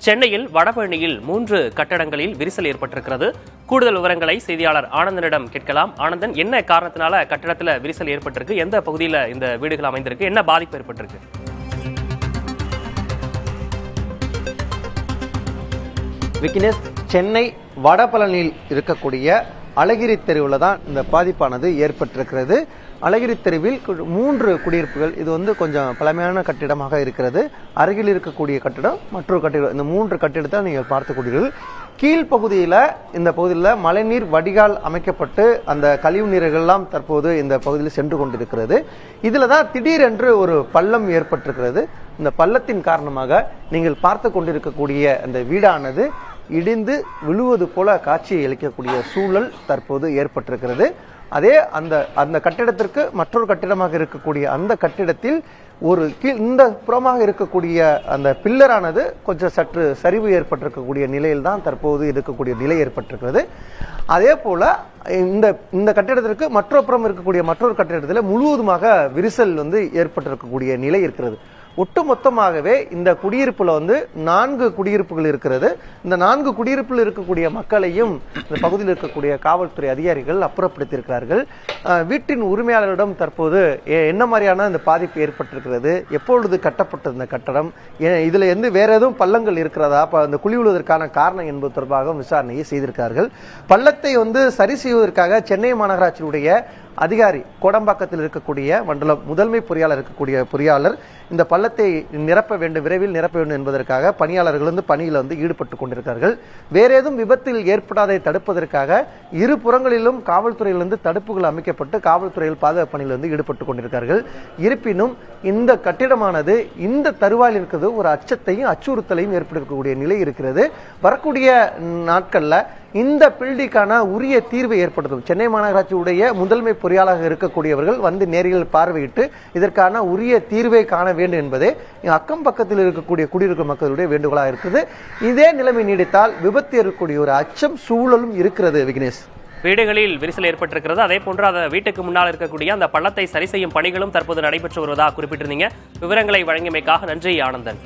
சென்னையில் வடபழனியில் 3 கட்டடங்களில் விரிசல் ஏற்பட்டிருக்கிறது. கூடுதல் விவரங்களை செய்தியாளர் ஆனந்தனிடம் கேட்கலாம். ஆனந்தன், என்ன காரணத்தினால கட்டடத்துல விரிசல் ஏற்பட்டிருக்கு? எந்த பகுதியில் இந்த வீடுகள் அமைந்திருக்கு? என்ன பாதிப்பு ஏற்பட்டிருக்கு? விக்னேஷ், சென்னை வடபழனியில் இருக்கக்கூடிய அழகிரி தெருவில் தான் இந்த பாதிப்பானது ஏற்பட்டிருக்கிறது. அழகிரி தெருவில் 3 குடியிருப்புகள். இது கொஞ்சம் பழமையான கட்டிடமாக இருக்கிறது. அருகில் இருக்கக்கூடிய கட்டிடம் மற்றொரு கட்டிடம். இந்த 3 கட்டிடத்தை நீங்கள் பார்த்துக்கூடியீர்கள். கீழ்ப்பகுதியில் இந்த பகுதியில் மழைநீர் வடிகால் அமைக்கப்பட்டு அந்த கழிவு நீர்கள்லாம் தற்போது இந்த பகுதியில் சென்று கொண்டிருக்கிறது. இதில் தான் திடீரென்று ஒரு பள்ளம் ஏற்பட்டிருக்கிறது. இந்த பள்ளத்தின் காரணமாக நீங்கள் பார்த்து கொண்டிருக்கக்கூடிய அந்த வீடானது இடிந்து விழுவது போல காட்சியை அளிக்கக்கூடிய சூழல் தற்போது ஏற்பட்டிருக்கிறது. அதே அந்த கட்டிடத்திற்கு மற்றொரு கட்டிடமாக இருக்கக்கூடிய அந்த கட்டிடத்தில் இந்த புறமாக இருக்கக்கூடிய அந்த பில்லரானது கொஞ்சம் சற்று சரிவு ஏற்பட்டிருக்கக்கூடிய நிலையில் தான் தற்போது இருக்கக்கூடிய நிலை ஏற்பட்டிருக்கிறது. அதே போல இந்த கட்டிடத்திற்கு மற்றொரு இருக்கக்கூடிய மற்றொரு கட்டிடத்தில் முழுவதுமாக விரிசல் ஏற்பட்டிருக்கக்கூடிய நிலை இருக்கிறது. ஒட்டுமொத்தமாகவே இந்த குடியிருப்புல 4 குடியிருப்புகள் இருக்கிறது. இந்த 4 குடியிருப்பில் இருக்கக்கூடிய மக்களையும் இந்த பகுதியில் இருக்கக்கூடிய காவல்துறை அதிகாரிகள் அப்புறப்படுத்தியிருக்கிறார்கள். வீட்டின் உரிமையாளரிடம் தற்போது என்ன மாதிரியான இந்த பாதிப்பு ஏற்பட்டிருக்கிறது, எப்பொழுது கட்டப்பட்டது இந்த கட்டடம், இதுல வேற எதுவும் பள்ளங்கள் இருக்கிறதா, அந்த குழி விழுவதற்கான காரணம் என்பது தொடர்பாக விசாரணையை செய்திருக்கிறார்கள். பள்ளத்தை சரி செய்வதற்காக சென்னை மாநகராட்சியுடைய அதிகாரி கோடம்பாக்கத்தில் இருக்கக்கூடிய மண்டலம் முதன்மை பொறியாளர் இருக்கக்கூடிய பொறியாளர் இந்த பள்ளத்தை விரைவில் நிரப்ப வேண்டும் என்பதற்காக பணியாளர்கள் பணியில் ஈடுபட்டுக் கொண்டிருக்கிறார்கள். வேற ஏதும் விபத்தில் ஏற்படாதை தடுப்பதற்காக இரு புறங்களிலும் காவல்துறையிலிருந்து தடுப்புகள் அமைக்கப்பட்டு காவல்துறையில் பாதுகாப்பு பணியில் ஈடுபட்டுக் கொண்டிருக்கிறார்கள். இருப்பினும் இந்த கட்டிடமானது இந்த தருவாயில் இருக்கிறது ஒரு அச்சத்தையும் அச்சுறுத்தலையும் ஏற்படுத்தக்கூடிய நிலை இருக்கிறது. வரக்கூடிய நாட்கள்ல இந்த பில்டிங்கான உரிய தீர்வை ஏற்படுத்தும். சென்னை மாநகராட்சியுடைய முதன்மை பொறியாளராக இருக்கக்கூடியவர்கள் நேரில் பார்வையிட்டு இதற்கான உரிய தீர்வை காண வேண்டும் என்பதே அக்கம் பக்கத்தில் இருக்கக்கூடிய குடியிருக்கும் மக்களுடைய வேண்டுகோளாக இருக்குது. இதே நிலைமை நீடித்தால் விபத்து ஏற்படக்கூடிய ஒரு அச்சம் சூழலும் இருக்கிறது. விக்னேஷ், வீடுகளில் விரிசல் ஏற்பட்டிருக்கிறது. அதே போன்று அந்த வீட்டுக்கு முன்னால் இருக்கக்கூடிய அந்த பள்ளத்தை சரி செய்யும் பணிகளும் தற்போது நடைபெற்று வருவதாக குறிப்பிட்டிருந்தீங்க. விவரங்களை வழங்கியமைக்காக நன்றி ஆனந்தன்.